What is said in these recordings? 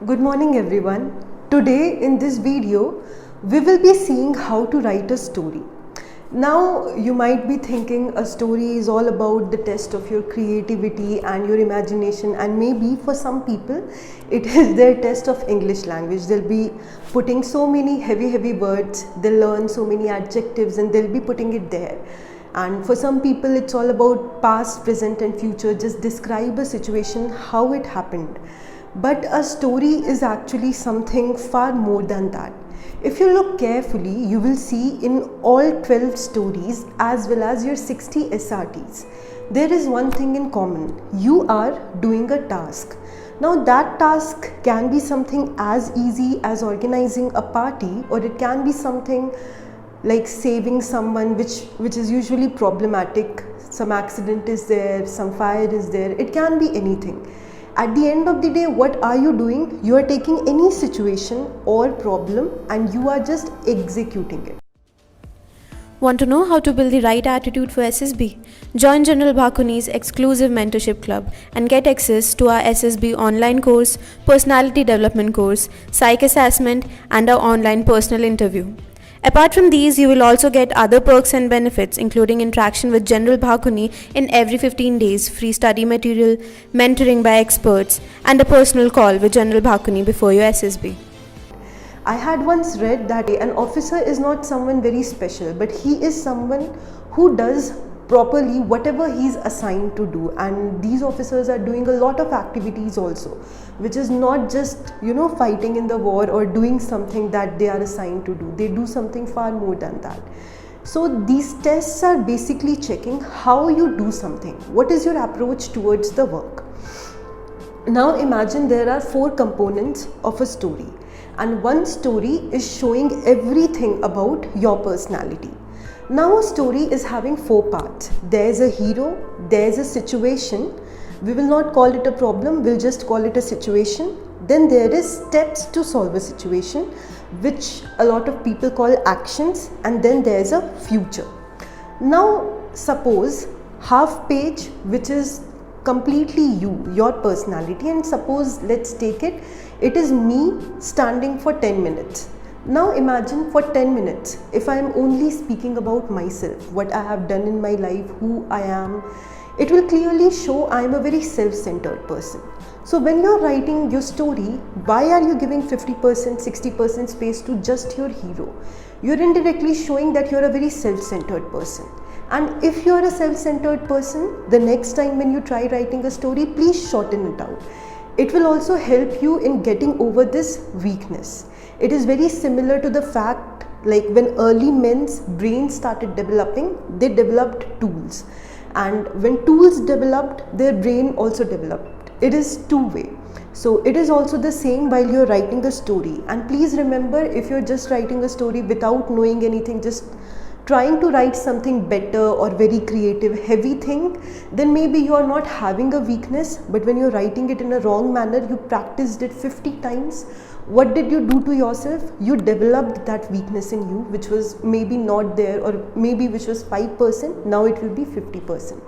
Good morning everyone. Today in this video, we will be seeing how to write a story. Now you might be thinking a story is all about the test of your creativity and your imagination, and maybe for some people it is their test of English language. They'll be putting so many heavy words, they'll learn so many adjectives and they'll be putting it there. And for some people it's all about past, present and future. Just describe a situation, how it happened. But a story is actually something far more than that. If you look carefully, you will see in all 12 stories as well as your 60 SRTs, there is one thing in common. You are doing a task. Now that task can be something as easy as organizing a party, or it can be something like saving someone, which is usually problematic. Some accident is there, some fire is there, it can be anything. At the end of the day, what are you doing? You are taking any situation or problem and you are just executing it. Want to know how to build the right attitude for SSB? Join General Bhakuni's exclusive mentorship club and get access to our SSB online course, personality development course, psych assessment and our online personal interview. Apart from these, you will also get other perks and benefits, including interaction with General Bhakuni in every 15 days, free study material, mentoring by experts, and a personal call with General Bhakuni before your SSB. I had once read that an officer is not someone very special, but he is someone who does properly whatever he is assigned to do. And these officers are doing a lot of activities also, which is not just fighting in the war or doing something that they are assigned to do. They do something far more than that. So these tests are basically checking how you do something. What is your approach towards the work? Now imagine there are 4 components of a story, and one story is showing everything about your personality. Now a story is having 4 parts. There is a hero, there is a situation. We will not call it a problem, we'll just call it a situation. Then there is steps to solve a situation, which a lot of people call actions, and then there is a future. Now suppose half page, which is completely you, your personality, and suppose let's take it is me standing for 10 minutes. Now imagine for 10 minutes, if I am only speaking about myself, what I have done in my life, who I am, it will clearly show I am a very self-centered person. So when you are writing your story, why are you giving 50%, 60% space to just your hero? You are indirectly showing that you are a very self-centered person. And if you are a self-centered person, the next time when you try writing a story, please shorten it out. It will also help you in getting over this weakness. It is very similar to the fact like when early men's brains started developing, they developed tools. And when tools developed, their brain also developed. It is two-way. So it is also the same while you're writing a story. And please remember, if you're just writing a story without knowing anything, just trying to write something better or very creative, heavy thing, then maybe you are not having a weakness, but when you're writing it in a wrong manner, you practiced it 50 times. What did you do to yourself? You developed that weakness in you, which was maybe not there, or maybe which was 5%, now it will be 50%.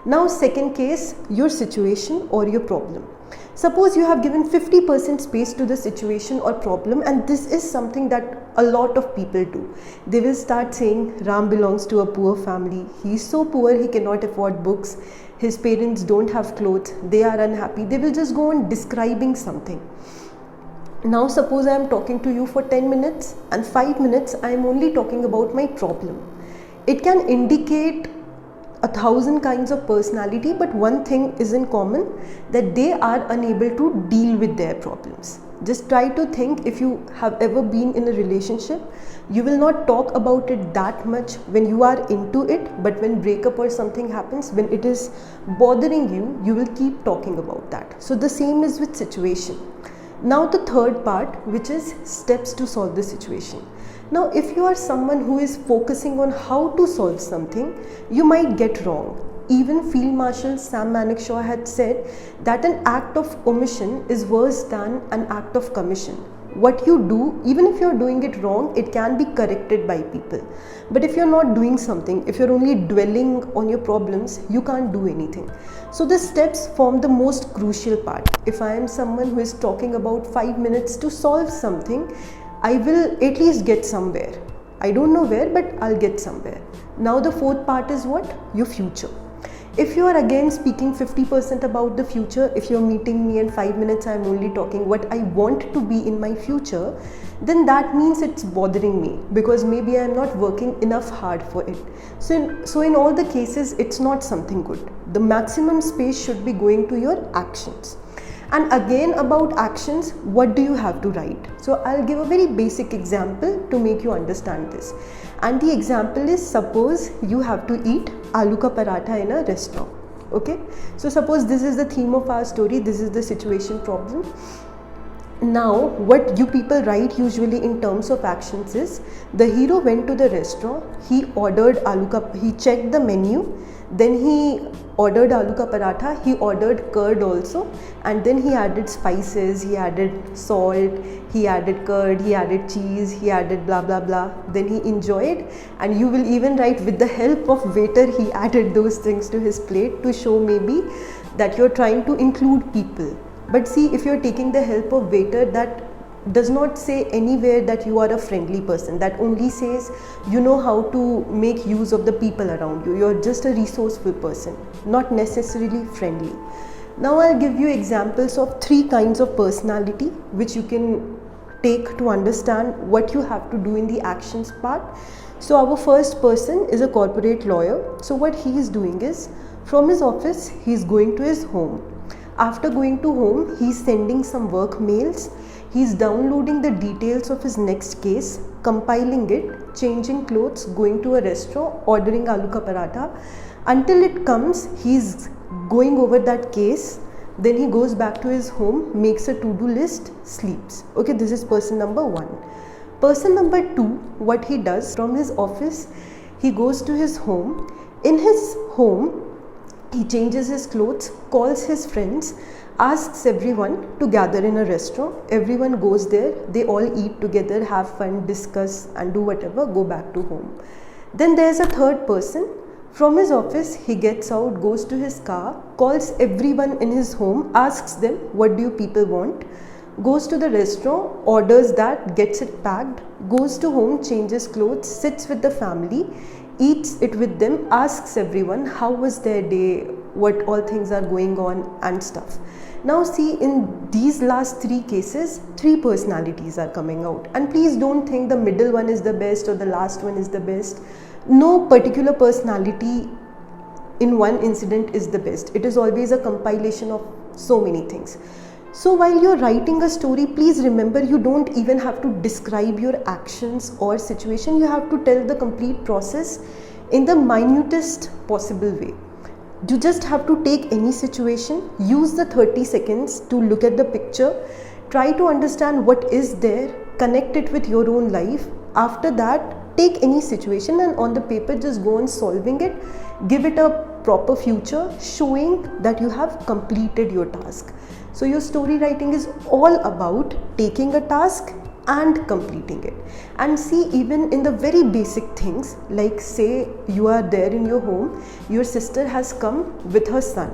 Now second case, your situation or your problem. Suppose you have given 50% space to the situation or problem, and this is something that a lot of people do. They will start saying Ram belongs to a poor family, he is so poor he cannot afford books, his parents don't have clothes, they are unhappy. They will just go on describing something. Now suppose I am talking to you for 10 minutes and 5 minutes I am only talking about my problem. It can indicate 1,000 kinds of personality, but one thing is in common, that they are unable to deal with their problems. Just try to think, if you have ever been in a relationship, you will not talk about it that much when you are into it, but when breakup or something happens, when it is bothering you, you will keep talking about that. So the same is with situation. Now the third part, which is steps to solve the situation. Now if you are someone who is focusing on how to solve something, you might get wrong. Even Field Marshal Sam Manekshaw had said that an act of omission is worse than an act of commission. what you do, even if you're doing it wrong, it can be corrected by people. But if you're not doing something, if you're only dwelling on your problems, you can't do anything. So the steps form the most crucial part. If I am someone who is talking about 5 minutes to solve something, I will at least get somewhere. I don't know where, but I'll get somewhere. Now the fourth part is what? Your future. If you are again speaking 50% about the future, if you're meeting me in 5 minutes, I'm only talking what I want to be in my future, then that means it's bothering me, because maybe I'm not working enough hard for it. So in all the cases, it's not something good. The maximum space should be going to your actions. And again, about actions, what do you have to write? So I'll give a very basic example to make you understand this. And the example is, suppose you have to eat aloo ka paratha in a restaurant. Okay? So suppose this is the theme of our story, this is the situation problem. Now, what you people write usually in terms of actions is, the hero went to the restaurant, he ordered he checked the menu, then he ordered aloo ka paratha, he ordered curd also, and then he added spices, he added salt, he added curd, he added cheese, he added blah blah blah, then he enjoyed. And you will even write, with the help of waiter, he added those things to his plate, to show maybe that you're trying to include people. But see, if you're taking the help of waiter, that does not say anywhere that you are a friendly person. That only says you know how to make use of the people around you. You're just a resourceful person, not necessarily friendly. Now I'll give you examples of 3 kinds of personality which you can take to understand what you have to do in the actions part. So our first person is a corporate lawyer. So what he is doing is, from his office, he is going to his home. After going to home, he is sending some work mails. He is downloading the details of his next case, compiling it, changing clothes, going to a restaurant, ordering aloo ka paratha. Until it comes, he is going over that case. Then he goes back to his home, makes a to-do list, sleeps. Okay, this is person number 1. Person number 2, what he does, from his office, he goes to his home. In his home, he changes his clothes, calls his friends, asks everyone to gather in a restaurant. Everyone goes there, they all eat together, have fun, discuss and do whatever, go back to home. Then there's a third person. From his office, he gets out, goes to his car, calls everyone in his home, asks them, what do you people want? Goes to the restaurant, orders that, gets it packed, goes to home, changes clothes, sits with the family, eats it with them, asks everyone how was their day, what all things are going on and stuff. Now see, in these last 3 cases, 3 personalities are coming out. And please don't think the middle one is the best or the last one is the best. No particular personality in one incident is the best. It is always a compilation of so many things. So while you're writing a story, please remember, you don't even have to describe your actions or situation. You have to tell the complete process in the minutest possible way. You just have to take any situation, use the 30 seconds to look at the picture, try to understand what is there, connect it with your own life. After that, take any situation and on the paper just go on solving it. Give it a proper future, showing that you have completed your task. So your story writing is all about taking a task and completing it. And see, even in the very basic things, like say you are there in your home, your sister has come with her son.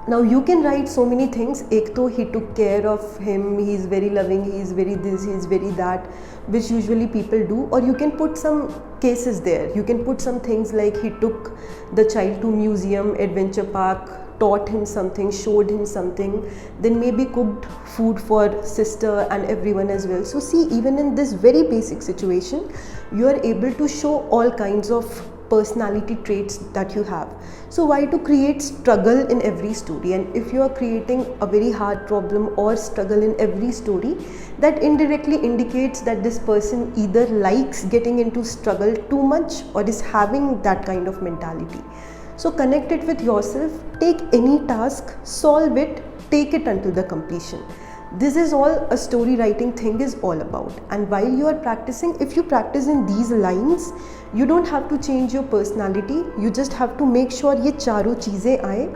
Now you can write so many things. Ek to he took care of him, he is very loving, he is very this, he is very that, which usually people do. Or you can put some cases there. You can put some things like he took the child to museum, adventure park, taught him something, showed him something, then maybe cooked food for sister and everyone as well. So see, even in this very basic situation, you are able to show all kinds of personality traits that you have. So why to create struggle in every story? And if you are creating a very hard problem or struggle in every story, that indirectly indicates that this person either likes getting into struggle too much or is having that kind of mentality. So connect it with yourself, take any task, solve it, take it until the completion. This is all a story writing thing is all about. And while you are practicing, if you practice in these lines, you don't have to change your personality. You just have to make sure ye charo cheezein aaye,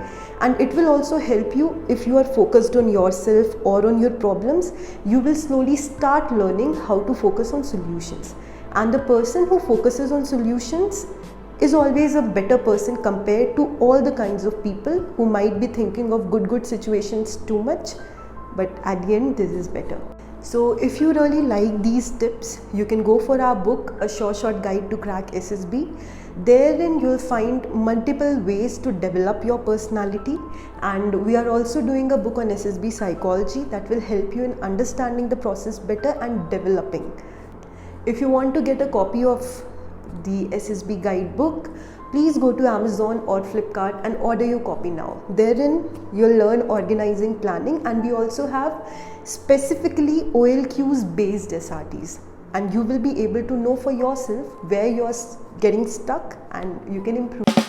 and it will also help you if you are focused on yourself or on your problems. You will slowly start learning how to focus on solutions. And the person who focuses on solutions is always a better person compared to all the kinds of people who might be thinking of good situations too much, but at the end this is better. So if you really like these tips, you can go for our book, A Short Guide to Crack SSB. Therein you'll find multiple ways to develop your personality, and we are also doing a book on SSB psychology that will help you in understanding the process better and developing. If you want to get a copy of the SSB guidebook, please go to Amazon or Flipkart and order your copy now. Therein you'll learn organizing, planning, and we also have specifically OLQs based SRTs, and you will be able to know for yourself where you're getting stuck and you can improve.